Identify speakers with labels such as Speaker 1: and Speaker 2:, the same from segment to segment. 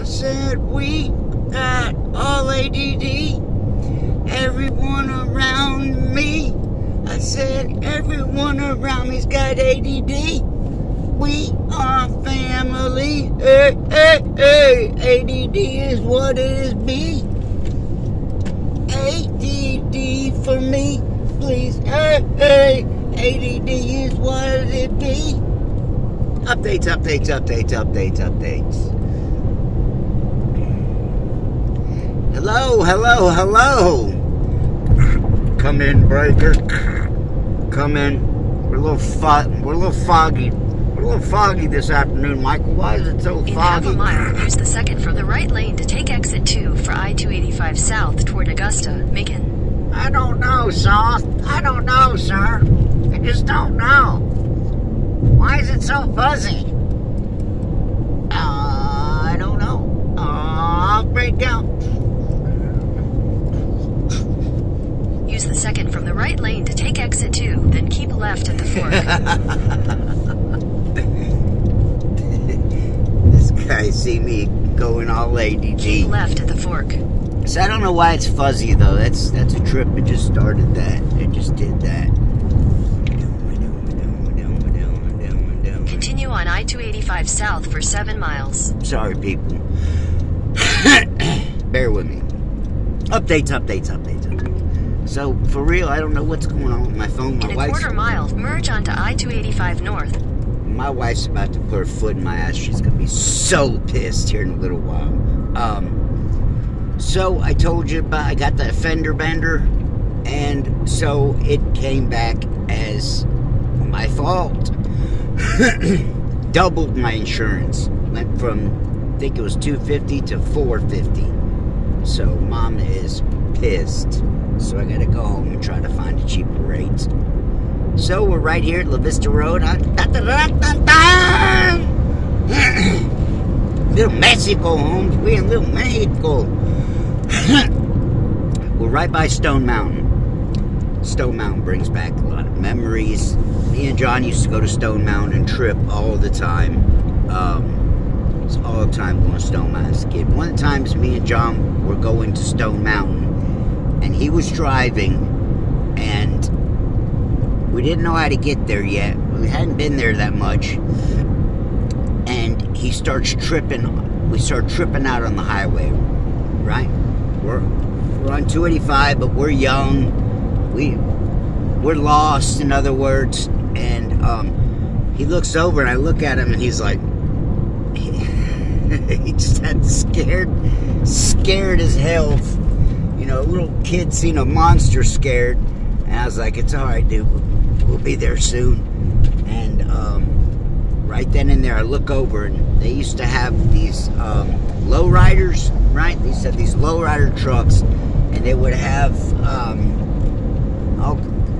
Speaker 1: said we got all ADD. Everyone around me. I said everyone around me's got ADD. We are family. Hey, hey, hey. ADD is what it is, be. ADD for me, please. Hey, hey. ADD is what it be. Updates, updates, updates, updates, updates. Hello, hello, hello. Come in, breaker. Come in. We're a little foggy. We're a little foggy this afternoon, Michael. Why is it so foggy?
Speaker 2: In half a mile, use the second from the right lane to take exit 2 for I-285 south toward Augusta, Macon.
Speaker 1: I don't know, Sauce. I don't know, sir. I just don't know. Why is it so fuzzy? I don't know. I'll break down.
Speaker 2: Use the second from the right lane to take exit 2, then keep left at the fork.
Speaker 1: This guy see me going all ADD.
Speaker 2: Keep left at the fork.
Speaker 1: So I don't know why it's fuzzy though. That's a trip. It just started that. It just did that.
Speaker 2: Continue on I-285 south for 7 miles.
Speaker 1: Sorry, people. Bear with me. Updates, updates, updates, updates. So, for real, I don't know what's going on with my phone.
Speaker 2: In a quarter mile, merge onto I-285 north.
Speaker 1: My wife's about to put her foot in my ass. She's going to be so pissed here in a little while. So, I told you about, I got the fender bender, and so it came back as my fault. Doubled my insurance. Went from, I think it was $250 to $450. So, Mom is pissed. So I gotta go home and try to find a cheaper rate. So we're right here at La Vista Road. Little Mexico, homes. We're in Little Mexico. We're right by Stone Mountain. Stone Mountain brings back a lot of memories. Me and John used to go to Stone Mountain and trip all the time. It's all the time going to Stone Mountain as a kid. One of the times me and John were going to Stone Mountain, and he was driving, and we didn't know how to get there yet. We hadn't been there that much. And he starts tripping. We start tripping out on the highway, right? We're on 285, but we're young. We're lost, in other words. And he looks over, and I look at him, and he's like, he just had scared as hell. You know, a little kid seen a monster scared, and I was like, it's alright, dude, we'll be there soon. And right then and there, I look over, and they used to have these lowriders, right? They used to have these lowrider trucks, and they would have all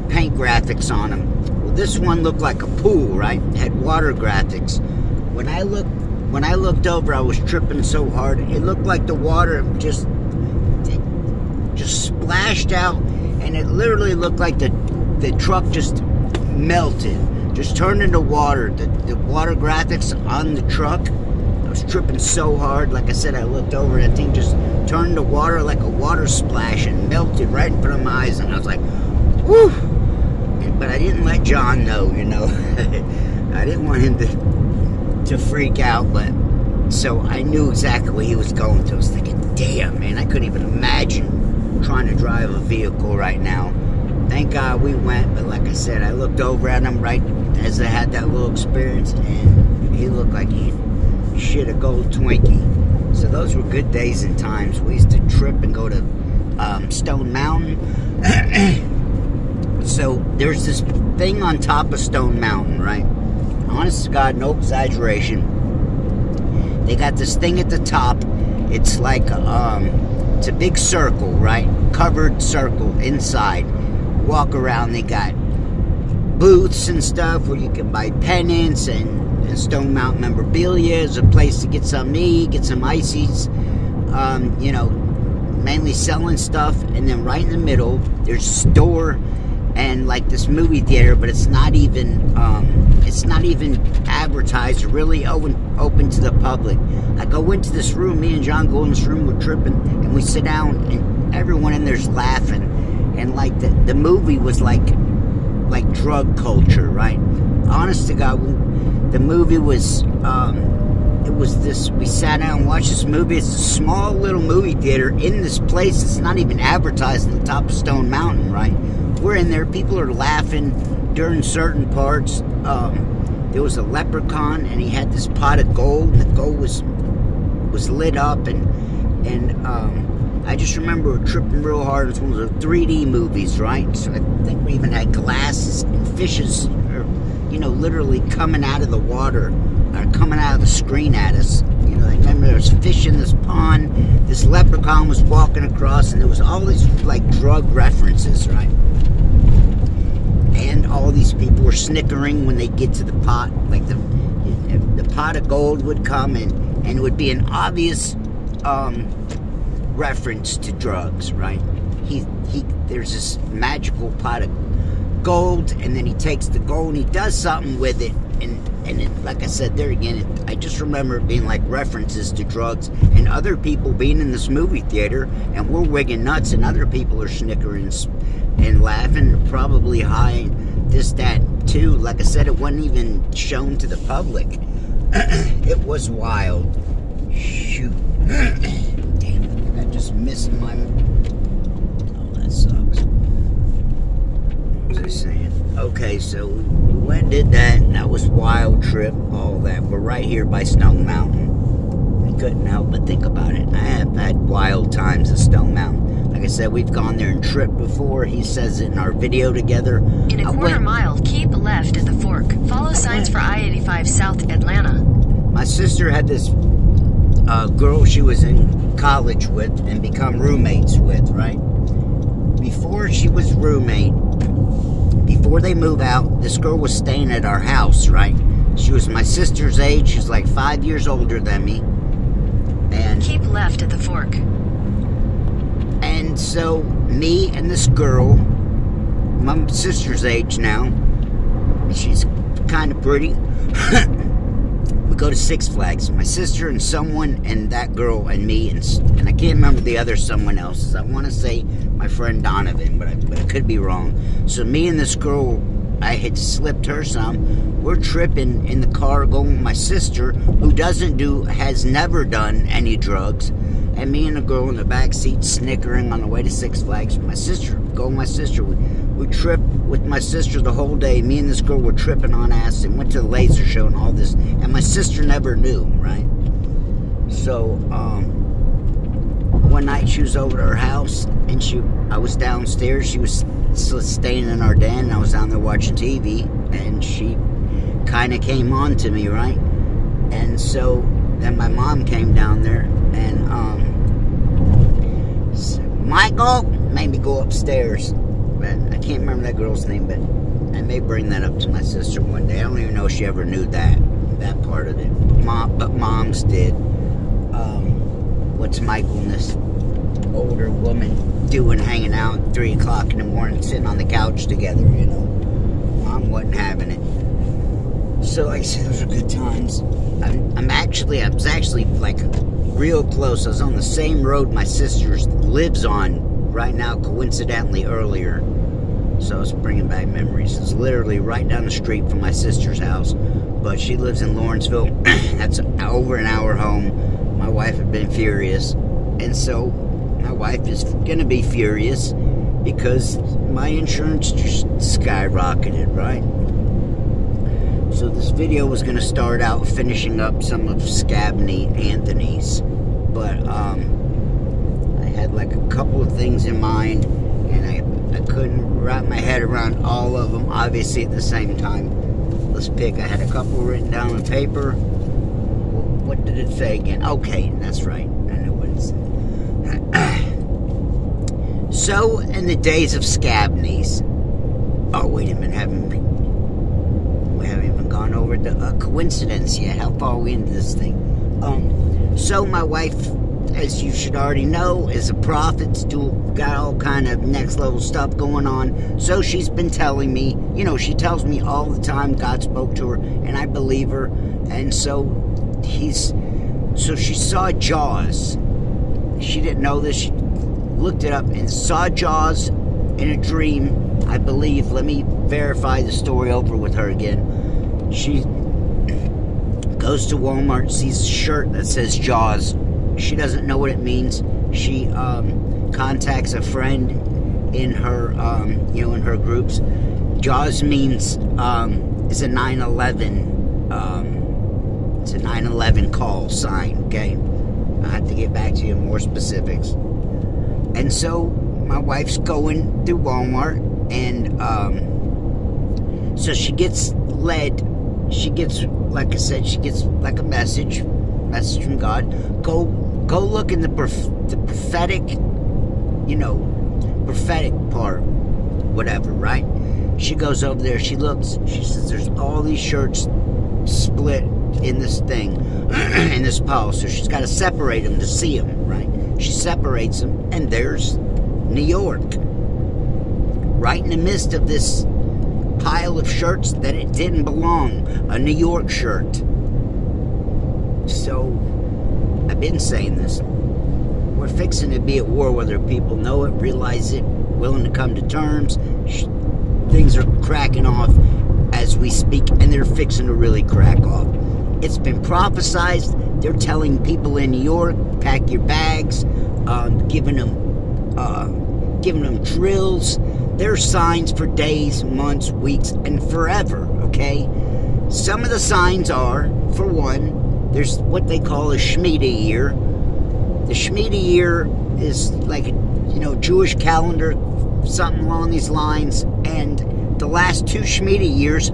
Speaker 1: paint graphics on them. Well, this one looked like a pool, right? It had water graphics. When I looked over, I was tripping so hard, it looked like the water just splashed out, and it literally looked like the truck just melted, just turned into water. The water graphics on the truck, I was tripping so hard. Like I said, I looked over, and that thing just turned to water like a water splash and melted right in front of my eyes, and I was like, whew. But I didn't let John know, you know. I didn't want him to freak out, but so I knew exactly what he was going to. I was thinking, damn, man, I couldn't even imagine trying to drive a vehicle right now. Thank God we went, but like I said, I looked over at him right as I had that little experience, and he looked like he shit a gold Twinkie. So those were good days and times. We used to trip and go to Stone Mountain. So there's this thing on top of Stone Mountain, right? Honest to God, no exaggeration. They got this thing at the top. It's like it's a big circle, right? Covered circle inside. Walk around, they got booths and stuff where you can buy pennants and Stone Mountain memorabilia. There's a place to get something to eat, get some ices, you know, mainly selling stuff. And then right in the middle, there's a store, and like this movie theater, but it's not even advertised or really open to the public. I go into this room, me and John go in this room, we're tripping, and we sit down, and everyone in there's laughing, and like the movie was like drug culture, right? Honest to God, the movie was it was this. We sat down and watched this movie. It's a small little movie theater in this place. It's not even advertised on the top of Stone Mountain, right? We're in there. People are laughing during certain parts. There was a leprechaun, and he had this pot of gold, and the gold was lit up, and I just remember tripping real hard. It was one of the 3D movies, right? So I think we even had glasses and fishes, literally coming out of the water, or coming out of the screen at us. I remember there was fish in this pond. This leprechaun was walking across, and there was all these like drug references, right? And all these people were snickering when they get to the pot. Like the pot of gold would come, and it would be an obvious reference to drugs, right? There's this magical pot of gold, and then he takes the gold and he does something with it, and it, like I said there again, I just remember it being like references to drugs, and other people being in this movie theater, and we're wigging nuts, and other people are snickering and laughing, probably high, and this, that, too. Like I said, it wasn't even shown to the public. It was wild. Shoot. Damn it, I just missed my... Oh, that sucks. What was I saying? Okay, so we went and did that, and that was wild trip, all that. We're right here by Stone Mountain. I couldn't help but think about it. I have had wild times at Stone Mountain. Like I said, we've gone there and tripped before. He says it in our video together.
Speaker 2: In a quarter mile, keep left at the fork. Follow signs for I-85 South Atlanta.
Speaker 1: My sister had this girl she was in college with and become roommates with, right? Before she was roommate, before they move out, this girl was staying at our house, right? She was my sister's age. She's like 5 years older than me. And
Speaker 2: keep left at the fork.
Speaker 1: And so, me and this girl, my sister's age now, she's kind of pretty, we go to Six Flags. My sister and someone, and that girl and me, and I can't remember the other someone else's. I want to say my friend Donovan, but I could be wrong. So me and this girl, I had slipped her some. We're tripping in the car going with my sister, who has never done any drugs. And me and the girl in the back seat snickering on the way to Six Flags. My sister, we tripped with my sister the whole day. Me and this girl were tripping on acid and went to the laser show and all this. And my sister never knew, right? So, one night she was over to her house, and I was downstairs. She was staying in our den, and I was down there watching TV, and she kind of came on to me, right? And so then my mom came down there, and Michael made me go upstairs. But I can't remember that girl's name, but I may bring that up to my sister one day. I don't even know if she ever knew that part of it. But moms did. What's Michael and this older woman doing, hanging out at 3 o'clock in the morning, sitting on the couch together, Mom wasn't having it. So like I said, those are good times. I was actually like real close. I was on the same road my sister lives on right now, coincidentally earlier. So I was bringing back memories. It's literally right down the street from my sister's house, but she lives in Lawrenceville. That's over an hour home. My wife had been furious, and so my wife is gonna be furious because my insurance just skyrocketed, right? So this video was gonna start out finishing up some of Scabney Anthony's, but I had like a couple of things in mind, and I couldn't wrap my head around all of them, obviously, at the same time. Let's pick. I had a couple written down on paper. What did it say again? Okay, that's right. I know what it said. So, in the days of Scabney's... Oh, wait a minute. We haven't even gone over the coincidence yet. How far are we into this thing? So, my wife as you should already know, is a prophet, got all kind of next level stuff going on. So she's been telling me, she tells me all the time God spoke to her, and I believe her. And so she saw Jaws. She didn't know this. She looked it up and saw Jaws in a dream, I believe. Let me verify the story over with her again. She goes to Walmart, sees a shirt that says Jaws. She doesn't know what it means. She contacts a friend in her, in her groups. Jaws means it's a 9/11. It's a 9/11 call sign. Okay, I have to get back to you in more specifics. And so my wife's going through Walmart, and so she gets led. She gets, like I said, she gets like a message from God. Go look in the prophetic, prophetic part, whatever, right? She goes over there, she looks, she says there's all these shirts split in this thing, in this pile, so she's got to separate them to see them, right? She separates them, and there's New York, right in the midst of this pile of shirts that it didn't belong, a New York shirt. So, I've been saying this. We're fixing to be at war, whether people know it, realize it, willing to come to terms. Things are cracking off as we speak, and they're fixing to really crack off. It's been prophesized. They're telling people in New York, pack your bags, giving them drills. There's signs for days, months, weeks, and forever, okay? Some of the signs are, for one, there's what they call a Shemitah year. The Shemitah year is like a, Jewish calendar, something along these lines. And the last two Shemitah years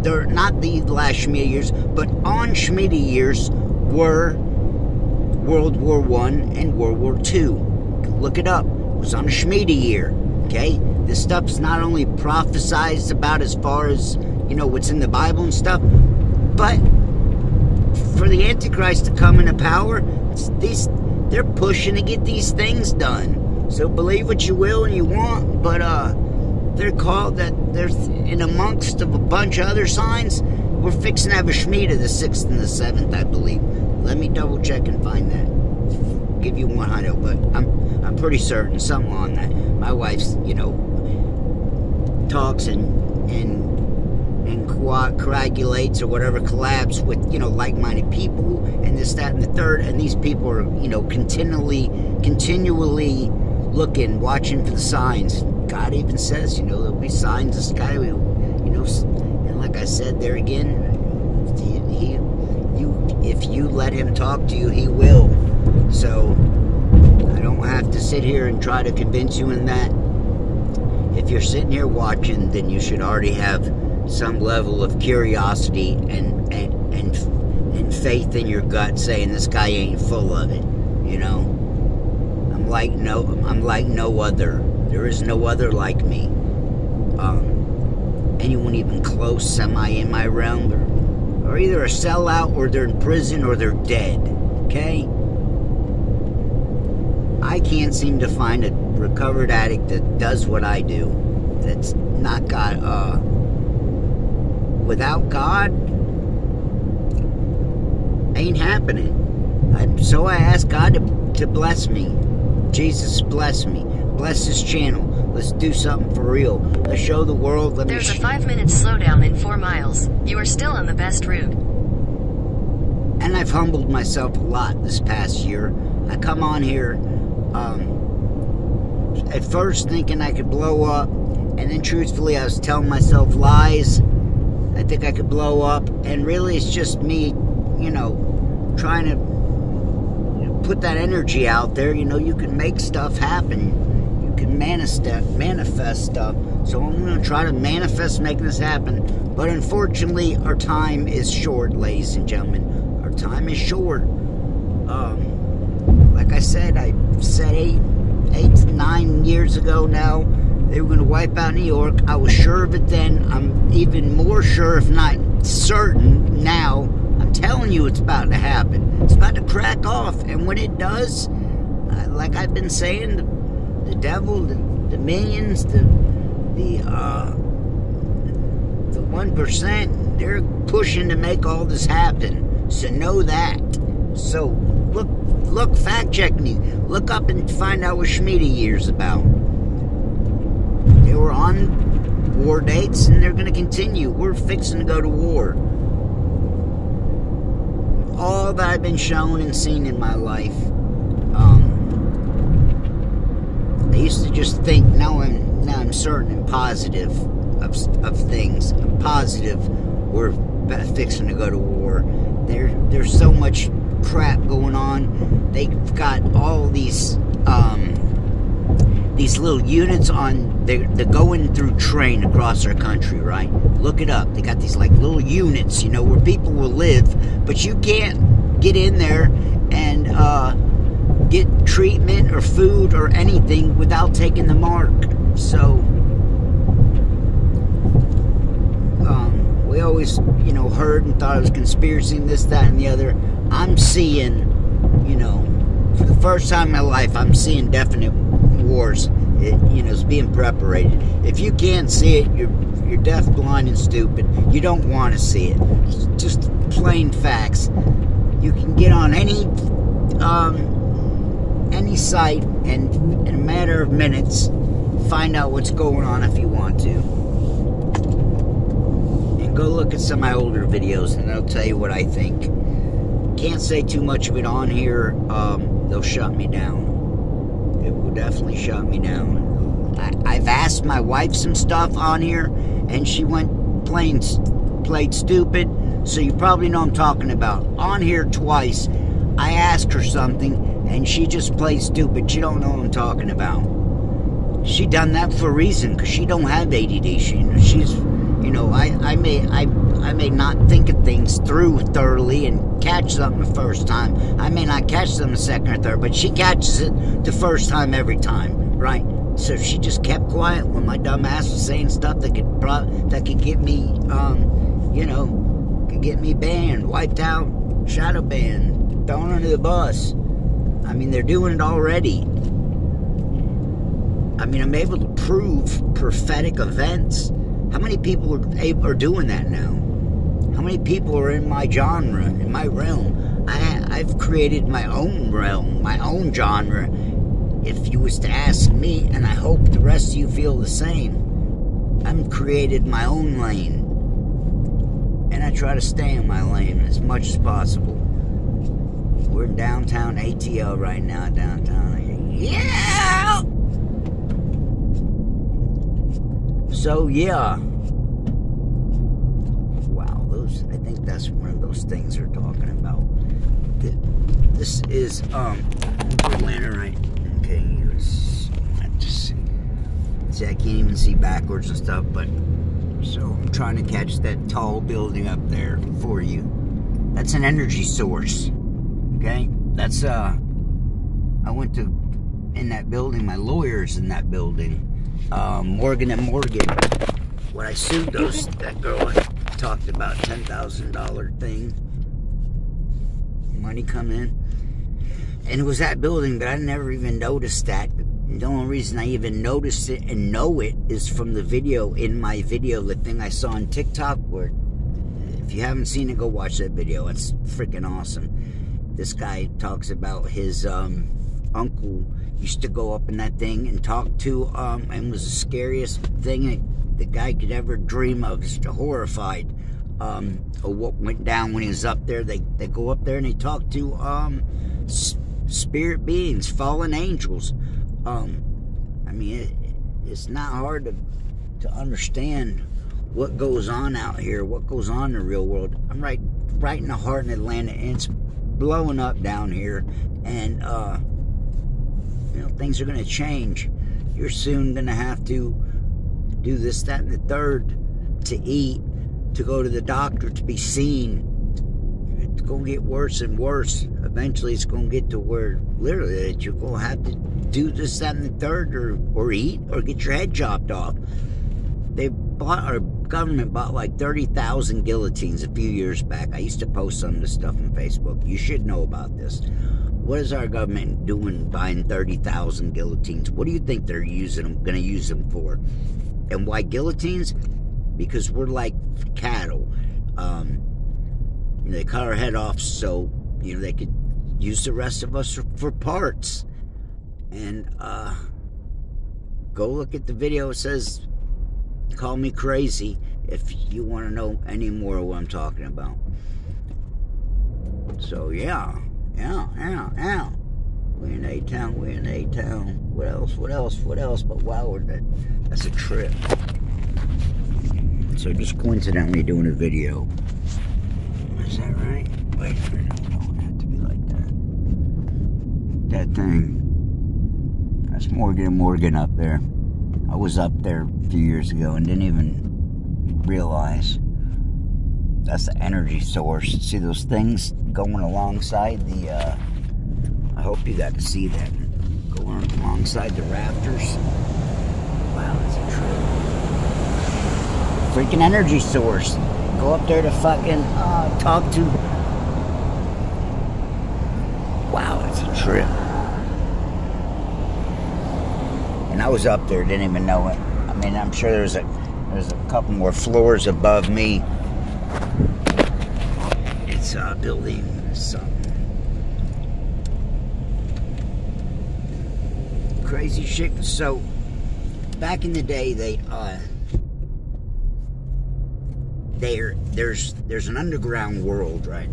Speaker 1: they're not the last Shemitah years, but on Shemitah years were World War I and World War II. Look it up. It was on a Shemitah year, okay? This stuff's not only prophesized about as far as, what's in the Bible and stuff, but for the Antichrist to come into power, they're pushing to get these things done. So believe what you will and you want, but they're called that. There's in amongst of a bunch of other signs. We're fixing to have a Shemitah the 6th and the 7th, I believe. Let me double check and find that. Give you 100, but I'm pretty certain something on that. My wife's talks and coagulates or whatever, collabs with like-minded people and this, that, and the third, and these people are continually looking, watching for the signs. God even says there'll be signs in the sky. And like I said there again, if you let him talk to you, he will. So I don't have to sit here and try to convince you in that. If you're sitting here watching, then you should already have some level of curiosity and faith in your gut, saying this guy ain't full of it. I'm like no other. There is no other like me. Anyone even close, semi in my realm, are either a sellout, or they're in prison, or they're dead. Okay? I can't seem to find a recovered addict that does what I do. That's not God. Without God, ain't happening. So I ask God to bless me. Jesus, bless me. Bless this channel. Let's do something for real. Let's show the world.
Speaker 2: There's a 5-minute slowdown in 4 miles. You are still on the best route.
Speaker 1: And I've humbled myself a lot this past year. I come on here at first thinking I could blow up, and then truthfully I was telling myself lies. I think I could blow up, and really it's just me, trying to put that energy out there. You can make stuff happen. You can manifest stuff. So I'm going to try to manifest making this happen. But unfortunately, our time is short, ladies and gentlemen. Our time is short. Like I said 8 to 9 years ago now, they were going to wipe out New York. I was sure of it then. I'm even more sure, if not certain now. I'm I'm telling you, it's about to happen. It's about to crack off, and when it does, like I've been saying, the devil, the minions, the 1%, they're pushing to make all this happen. So know that. So look, fact check me. Look up and find out what Schmiede year's about. They were on war dates, and they're going to continue. We're fixing to go to war. All that I've been shown and seen in my life. I used to just think, now I'm certain and positive of things. I'm positive we're fixing to go to war. There's so much crap going on. They've got all these little units on. They're going through train across our country, right? Look it up. They got these like little units, where people will live, but you can't get in there and get treatment or food or anything without taking the mark. So we always, heard and thought it was conspiracy and this, that, and the other. I'm seeing, for the first time in my life, I'm seeing definite wars. It's being preparated. If you can't see it, you're deaf, blind, and stupid. You don't want to see it. It's just plain facts. You can get on any site and in a matter of minutes find out what's going on if you want to. And go look at some of my older videos and they'll tell you what I think. Can't say too much of it on here. They'll shut me down. It will definitely shut me down. I've asked my wife some stuff on here, and she played stupid. So you probably know I'm talking about. On here twice, I asked her something, and she just played stupid. She don't know what I'm talking about. She done that for a reason, because she don't have ADD. She's, I may not think of things through thoroughly and catch something the first time. I may not catch something the second or third, but she catches it the first time every time, right? So she just kept quiet when my dumb ass was saying stuff that could get me, could get me banned, wiped out, shadow banned, thrown under the bus. I mean, they're doing it already. I mean, I'm able to prove prophetic events. How many people are doing that now? How many people are in my genre, in my realm? I've created my own realm, my own genre. If you was to ask me, and I hope the rest of you feel the same, I've created my own lane. And I try to stay in my lane as much as possible. We're in downtown ATL right now, downtown. Yeah! So, yeah. Wow, I think that's one of those things they're talking about. This is, Atlanta, right? Okay, see, I can't even see backwards and stuff, but, so I'm trying to catch that tall building up there for you. That's an energy source, okay? That's, I went to, in that building, my lawyer's in that building, Morgan & Morgan. When I sued that girl I talked about, $10,000 thing, money come in, and it was that building, but I never even noticed that. The only reason I even noticed it and know it is from the video, in my video, the thing I saw on TikTok, where, if you haven't seen it, go watch that video. It's freaking awesome. This guy talks about his uncle used to go up in that thing and talk to, and was the scariest thing the guy could ever dream of. Just horrified of what went down when he was up there. They go up there and they talk to spirit beings, fallen angels. I mean, it's not hard to understand what goes on out here, what goes on in the real world. I'm right in the heart of Atlanta, and it's blowing up down here, and things are going to change. You're soon going to have to do this, that, and the third to eat, to go to the doctor, to be seen. It's going to get worse and worse. Eventually, it's going to get to where, literally, that you're going to have to do this, that, and the third, or eat, or get your head chopped off. They've our government bought like 30,000 guillotines a few years back. I used to post some of this stuff on Facebook. You should know about this. What is our government doing buying 30,000 guillotines? What do you think they're going to use them for? And why guillotines? Because we're like cattle. They cut our head off so they could use the rest of us for parts. And go look at the video. It says, call me crazy if you want to know any more of what I'm talking about. So yeah. We in A-Town. What else? But wow, that's a trip. So just coincidentally doing a video. Is that right? Wait a minute. It don't have to be like that. That thing. That's Morgan up there. I was up there a few years ago and didn't even realize. That's the energy source. See those things going alongside the, I hope you got to see that. Going alongside the rafters. Wow, that's a trip. Freaking energy source. Go up there to fucking talk to. Wow, that's a trip. And I was up there, didn't even know it. I mean, I'm sure there's a couple more floors above me. It's building something. Crazy shit. So back in the day, there's an underground world, right?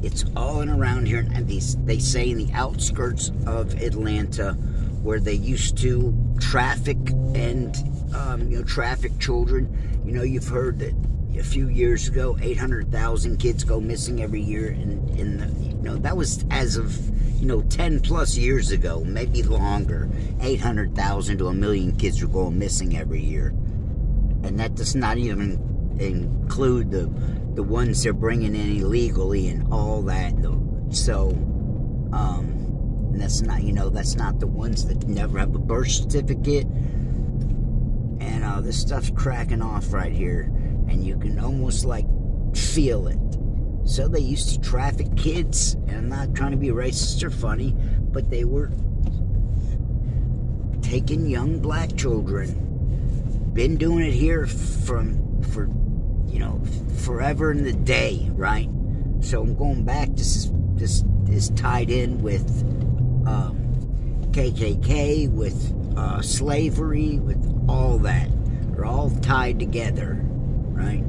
Speaker 1: It's all in around here, and they say in the outskirts of Atlanta, where they used to traffic and traffic children. You've heard that a few years ago, 800,000 kids go missing every year, that was as of 10 plus years ago, maybe longer. 800,000 to a million kids are going missing every year, and that does not even include the ones they're bringing in illegally and all that. So, and that's not the ones that never have a birth certificate. And this stuff's cracking off right here, and you can almost like feel it. So they used to traffic kids, and I'm not trying to be racist or funny, but they were taking young black children. Been doing it here for forever in the day, right? So I'm going back. This is tied in with KKK, with slavery, with all that. They're all tied together, right?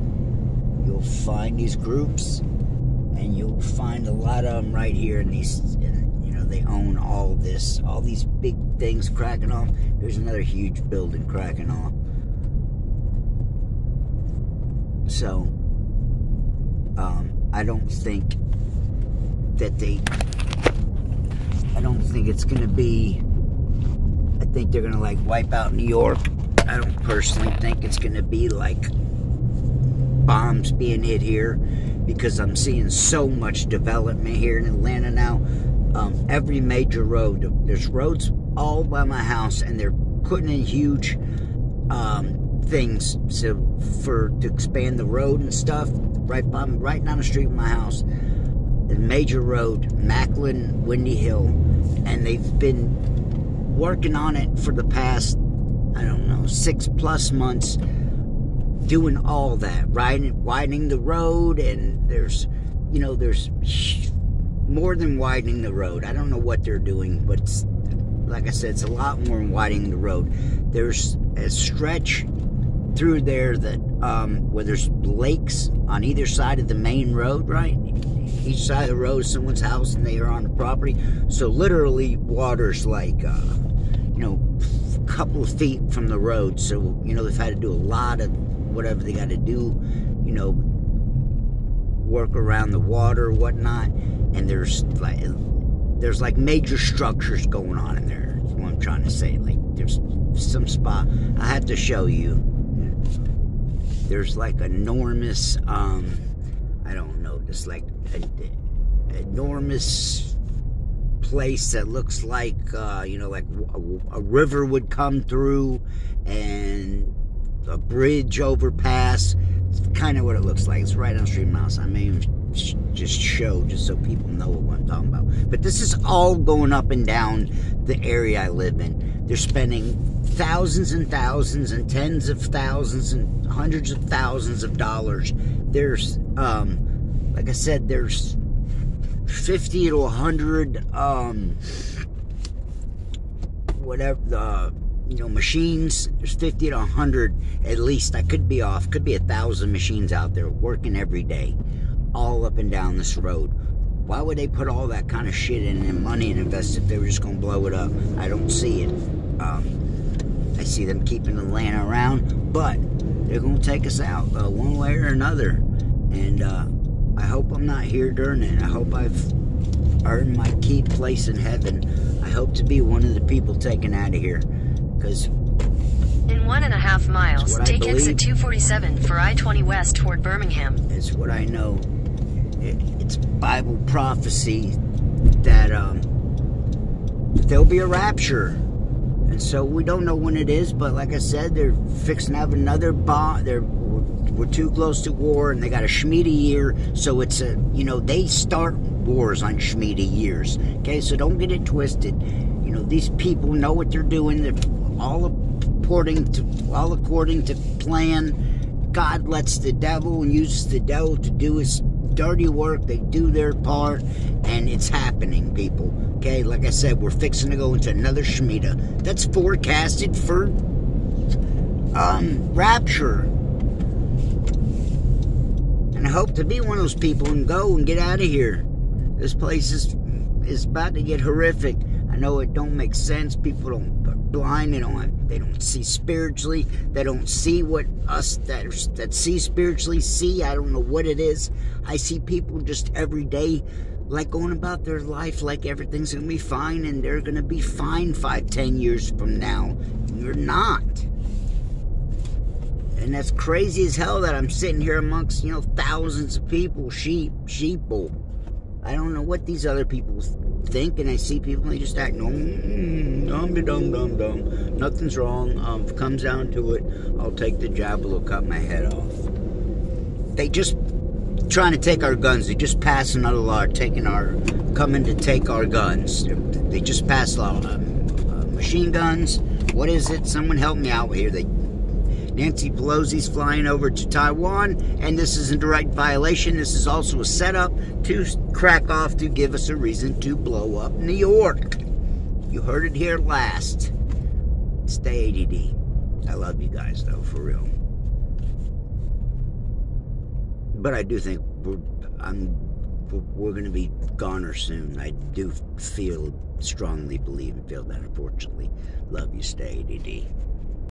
Speaker 1: You'll find these groups, and you'll find a lot of them right here in these. They own all this, all these big things cracking off. There's another huge building cracking off. So, I don't think it's going to be, I think they're going to like wipe out New York. I don't personally think it's going to be like bombs being hit here, because I'm seeing so much development here in Atlanta now. Every major road, there's roads all by my house, and they're putting in huge things to expand the road and stuff right down the street from my house. The major road, Macklin, Windy Hill, and they've been working on it for the past, 6+ months, doing all that, widening the road, and there's more than widening the road. I don't know what they're doing, but like I said, it's a lot more than widening the road. There's a stretch through there that where there's lakes on either side of the main road, right? Each side of the road is someone's house, and they are on the property. So literally, water's like, a couple of feet from the road. So they've had to do a lot of whatever they got to do, work around the water, whatnot. And there's like major structures going on in there. That's what I'm trying to say. Like there's some spot I have to show you. There's like enormous, I don't know, just like an enormous place that looks like, like a river would come through, and a bridge overpass. It's kind of what it looks like. It's right on Street Mouse. I may even just show, just so people know what I'm talking about. But this is all going up and down the area I live in. They're spending thousands and thousands and tens of thousands and hundreds of thousands of dollars. There's, like I said, there's 50 to 100, whatever, machines. There's 50 to 100 at least. I could be off. Could be 1,000 machines out there working every day, all up and down this road. Why would they put all that kind of shit in and money and invest if they were just going to blow it up? I don't see it. I see them keeping Atlanta around, but they're going to take us out one way or another. And I hope I'm not here during it. I hope I've earned my key place in heaven. I hope to be one of the people taken out of here. Because
Speaker 2: in 1.5 miles, take exit 247 for I-20 west toward Birmingham.
Speaker 1: It's what I know. It's Bible prophecy that there'll be a rapture. And so we don't know when it is, but like I said, they're fixing to have another bomb. We're too close to war, and they got a Shemitah year, so it's a, they start wars on Shemitah years. Okay, so don't get it twisted. These people know what they're doing. They're all according to plan. God lets the devil and uses the devil to do his dirty work. They do their part, and it's happening, people. Okay, like I said, we're fixing to go into another Shemitah. That's forecasted for rapture. And I hope to be one of those people and go and get out of here. This place is about to get horrific. I know it don't make sense. People are blind. They don't see spiritually. They don't see what us that see spiritually see. I don't know what it is. I see people just every day like going about their life like everything's gonna be fine, and they're gonna be fine 5-10 years from now. You're not. And that's crazy as hell that I'm sitting here amongst, thousands of people, sheeple. I don't know what these other people think, and I see people, and they just act, dumb. Nothing's wrong. If it comes down to it, I'll take the jab, it'll cut my head off. They just trying to take our guns. They just passed another law coming to take our guns. They just passed law, machine guns. What is it? Someone help me out here. Nancy Pelosi's flying over to Taiwan, and this is a direct violation. This is also a setup to crack off to give us a reason to blow up New York. You heard it here last. Stay ADD. I love you guys, though, for real. But I do think we're going to be goner soon. I do strongly believe and feel that, unfortunately. Love you. Stay ADD.